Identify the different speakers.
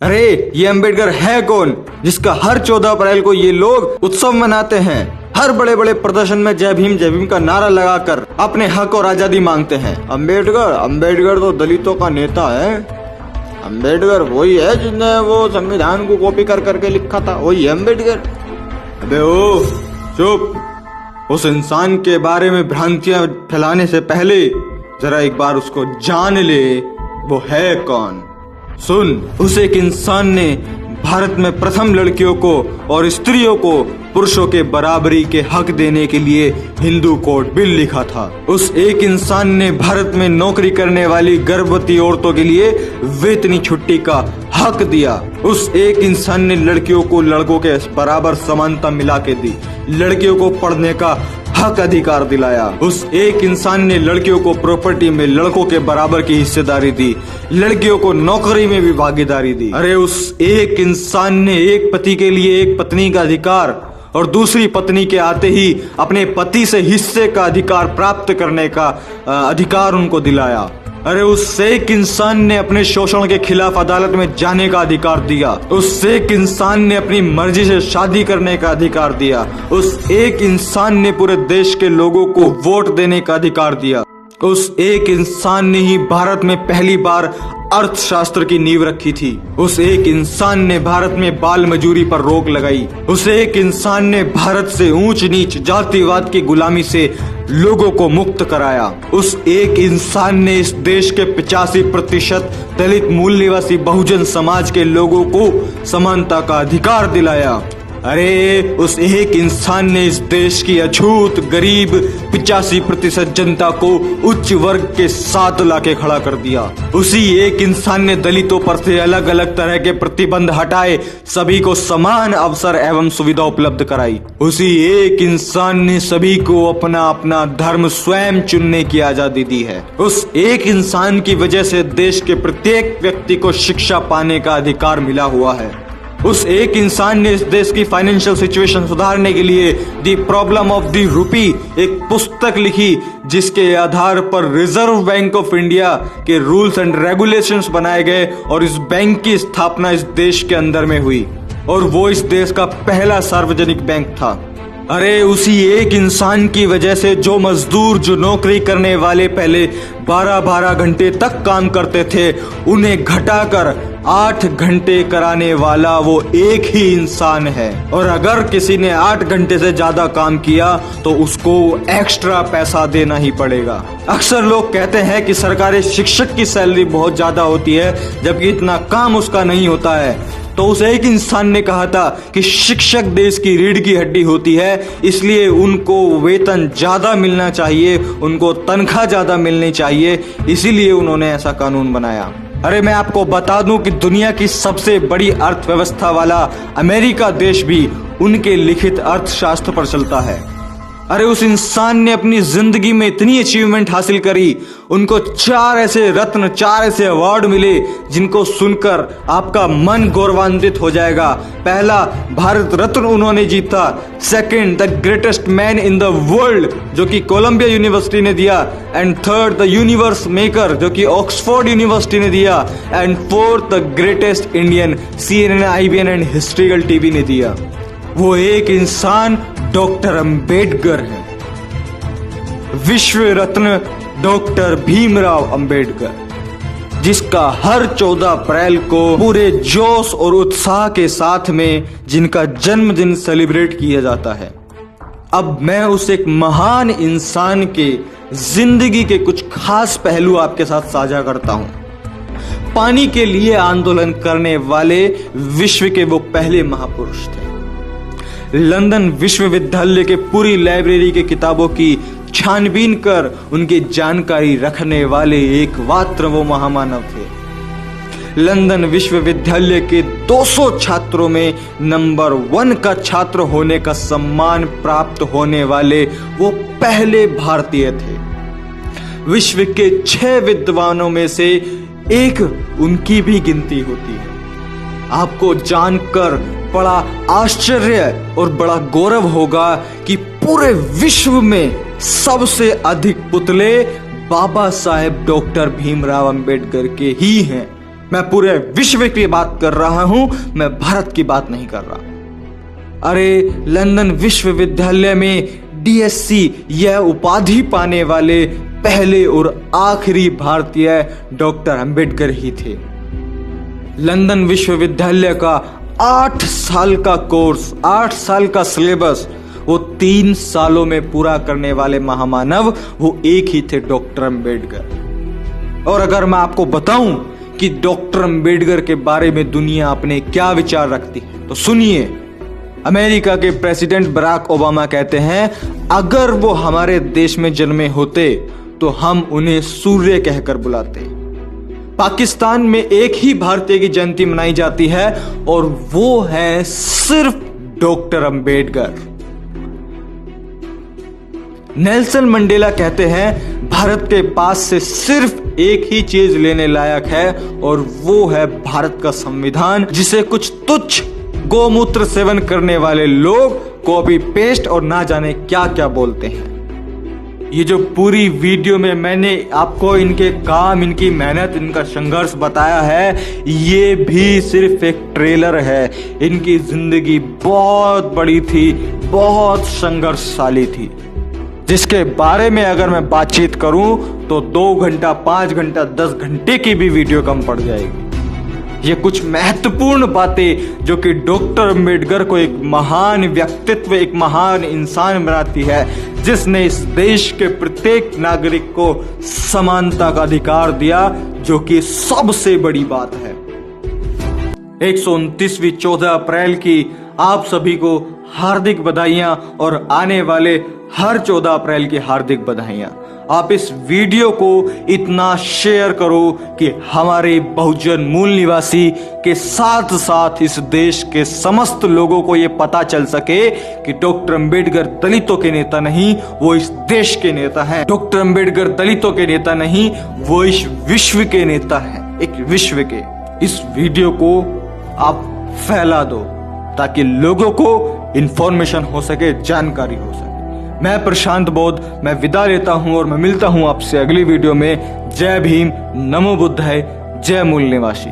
Speaker 1: अरे ये अंबेडकर है कौन जिसका हर 14 अप्रैल को ये लोग उत्सव मनाते हैं? हर बड़े बड़े प्रदर्शन में जय भीम का नारा लगाकर अपने हक और आजादी मांगते हैं। अंबेडकर तो दलितों का नेता है। अंबेडकर वही है जिसने वो संविधान को कॉपी कर करके लिखा था, वही है अंबेडकर। अबे ओ चुप। उस इंसान के बारे में भ्रांतियां फैलाने से पहले जरा एक बार उसको जान ले, वो है कौन। सुन, उस एक इंसान ने भारत में प्रथम लड़कियों को और स्त्रियों को पुरुषों के बराबरी के हक देने के लिए हिंदू कोड बिल लिखा था। उस एक इंसान ने भारत में नौकरी करने वाली गर्भवती औरतों के लिए वेतनी छुट्टी का हक दिया। उस एक इंसान ने लड़कियों को लड़कों के बराबर समानता मिला के दी, लड़कियों को पढ़ने का हक अधिकार दिलाया। उस एक इंसान ने लड़कियों को प्रॉपर्टी में लड़कों के बराबर की हिस्सेदारी दी, लड़कियों को नौकरी में भी भागीदारी दी। अरे उस एक इंसान ने एक पति के लिए एक पत्नी का अधिकार और दूसरी पत्नी के आते ही अपने पति से हिस्से का अधिकार प्राप्त करने का अधिकार उनको दिलाया। अरे उस एक इंसान ने अपने शोषण के खिलाफ अदालत में जाने का अधिकार दिया। उस एक इंसान ने अपनी मर्जी से शादी करने का अधिकार दिया। उस एक इंसान ने पूरे देश के लोगों को वोट देने का अधिकार दिया। उस एक इंसान ने ही भारत में पहली बार अर्थशास्त्र की नींव रखी थी। उस एक इंसान ने भारत में बाल मजूरी पर रोक लगाई। उस एक इंसान ने भारत से ऊंच नीच जातिवाद की गुलामी से लोगों को मुक्त कराया। उस एक इंसान ने इस देश के 85% दलित मूल निवासी बहुजन समाज के लोगों को समानता का अधिकार दिलाया। अरे उस एक इंसान ने इस देश की अछूत गरीब 85% जनता को उच्च वर्ग के साथ लाके खड़ा कर दिया। उसी एक इंसान ने दलितों पर से अलग अलग तरह के प्रतिबंध हटाए, सभी को समान अवसर एवं सुविधा उपलब्ध कराई। उसी एक इंसान ने सभी को अपना अपना धर्म स्वयं चुनने की आजादी दी है। उस एक इंसान की वजह से देश के प्रत्येक व्यक्ति को शिक्षा पाने का अधिकार मिला हुआ है। उस एक इंसान ने इस देश की फाइनेंशियल सिचुएशन सुधारने के लिए the problem of the rupee एक पुस्तक लिखी, जिसके आधार पर रिजर्व बैंक ऑफ इंडिया के रूल्स एंड रेगुलेशंस बनाए गए और इस बैंक की स्थापना इस देश के अंदर में हुई और वो इस देश का पहला सार्वजनिक बैंक था। अरे उसी एक इंसान की वजह से जो मजदूर, जो नौकरी करने वाले पहले 12-12 घंटे तक काम करते थे, उन्हें घटाकर 8 घंटे कराने वाला वो एक ही इंसान है। और अगर किसी ने 8 घंटे से ज्यादा काम किया तो उसको एक्स्ट्रा पैसा देना ही पड़ेगा। अक्सर लोग कहते हैं कि सरकारी शिक्षक की सैलरी बहुत ज्यादा होती है, जबकि इतना काम उसका नहीं होता है। तो उस एक इंसान ने कहा था कि शिक्षक देश की रीढ़ की हड्डी होती है, इसलिए उनको वेतन ज्यादा मिलना चाहिए, उनको तनख्वाह ज्यादा मिलनी चाहिए, इसीलिए उन्होंने ऐसा कानून बनाया। अरे मैं आपको बता दूं कि दुनिया की सबसे बड़ी अर्थव्यवस्था वाला अमेरिका देश भी उनके लिखित अर्थशास्त्र पर चलता है। अरे उस इंसान ने अपनी जिंदगी में इतनी अचीवमेंट हासिल करी, उनको 4 ऐसे रत्न, 4 ऐसे अवार्ड मिले जिनको सुनकर आपका मन गौरवान्वित हो जाएगा। पहला, भारत रत्न उन्होंने जीता। Second, the greatest man in the world, जो कि कोलंबिया यूनिवर्सिटी ने दिया। And third, the universe maker, जो कि ऑक्सफोर्ड यूनिवर्सिटी ने दिया। And fourth, the greatest Indian, CNN, IBN and historical TV ने दिया। वो एक इंसान डॉक्टर अंबेडकर है, विश्व रत्न डॉक्टर भीमराव अंबेडकर, जिसका हर 14 अप्रैल को पूरे जोश और उत्साह के साथ में जिनका जन्मदिन सेलिब्रेट किया जाता है। अब मैं उस एक महान इंसान के जिंदगी के कुछ खास पहलू आपके साथ साझा करता हूं। पानी के लिए आंदोलन करने वाले विश्व के वो पहले महापुरुष थे। लंदन विश्वविद्यालय के पूरी लाइब्रेरी के किताबों की छानबीन कर उनकी जानकारी रखने वाले एकमात्र वो महामानव थे। लंदन विश्वविद्यालय के 200 छात्रों में नंबर 1 का छात्र होने का सम्मान प्राप्त होने वाले वो पहले भारतीय थे। विश्व के 6 विद्वानों में से एक उनकी भी गिनती होती है। आपको जानकर बड़ा आश्चर्य और बड़ा गौरव होगा कि पूरे विश्व में सबसे अधिक पुतले बाबा साहेब डॉक्टर भीमराव अंबेडकर के ही हैं। मैं पूरे विश्व की बात कर रहा हूं, मैं भारत की बात नहीं कर रहा। अरे लंदन विश्वविद्यालय में डीएससी यह उपाधि पाने वाले पहले और आखिरी भारतीय डॉक्टर अंबेडकर ही थे। लंदन विश्वविद्यालय का 8 साल का कोर्स, 8 साल का सिलेबस वो 3 सालों में पूरा करने वाले महामानव वो एक ही थे, डॉक्टर अंबेडकर। और अगर मैं आपको बताऊं कि डॉक्टर अंबेडकर के बारे में दुनिया अपने क्या विचार रखती है तो सुनिए। अमेरिका के प्रेसिडेंट बराक ओबामा कहते हैं, अगर वो हमारे देश में जन्मे होते तो हम उन्हें सूर्य कहकर बुलाते। पाकिस्तान में एक ही भारतीय की जयंती मनाई जाती है और वो है सिर्फ डॉक्टर अंबेडकर। नेल्सन मंडेला कहते हैं, भारत के पास से सिर्फ एक ही चीज लेने लायक है और वो है भारत का संविधान, जिसे कुछ तुच्छ गोमूत्र सेवन करने वाले लोग कॉपी पेस्ट और ना जाने क्या क्या बोलते हैं। ये जो पूरी वीडियो में मैंने आपको इनके काम, इनकी मेहनत, इनका संघर्ष बताया है, ये भी सिर्फ एक ट्रेलर है। इनकी जिंदगी बहुत बड़ी थी, बहुत संघर्षशाली थी, जिसके बारे में अगर मैं बातचीत करूं तो 2 घंटा, 5 घंटा, 10 घंटे की भी वीडियो कम पड़ जाएगी। ये कुछ महत्वपूर्ण बातें जो कि डॉक्टर अंबेडकर को एक महान व्यक्तित्व, एक महान इंसान बनाती है, जिसने इस देश के प्रत्येक नागरिक को समानता का अधिकार दिया, जो कि सबसे बड़ी बात है। 129वीं 14 अप्रैल की आप सभी को हार्दिक बधाइयां और आने वाले हर 14 अप्रैल की हार्दिक बधाइयां। आप इस वीडियो को इतना शेयर करो कि हमारे बहुजन मूल निवासी के साथ साथ इस देश के समस्त लोगों को यह पता चल सके कि डॉक्टर अंबेडकर दलितों के नेता नहीं, वो इस देश के नेता हैं। डॉक्टर अंबेडकर दलितों के नेता नहीं, वो इस विश्व के नेता हैं, एक विश्व के। इस वीडियो को आप फैला दो ताकि लोगों को इंफॉर्मेशन हो सके, जानकारी हो सके। मैं प्रशांत बोध, मैं विदा लेता हूं और मैं मिलता हूं आपसे अगली वीडियो में। जय भीम, नमो बुद्धाय, जय मूल निवासी।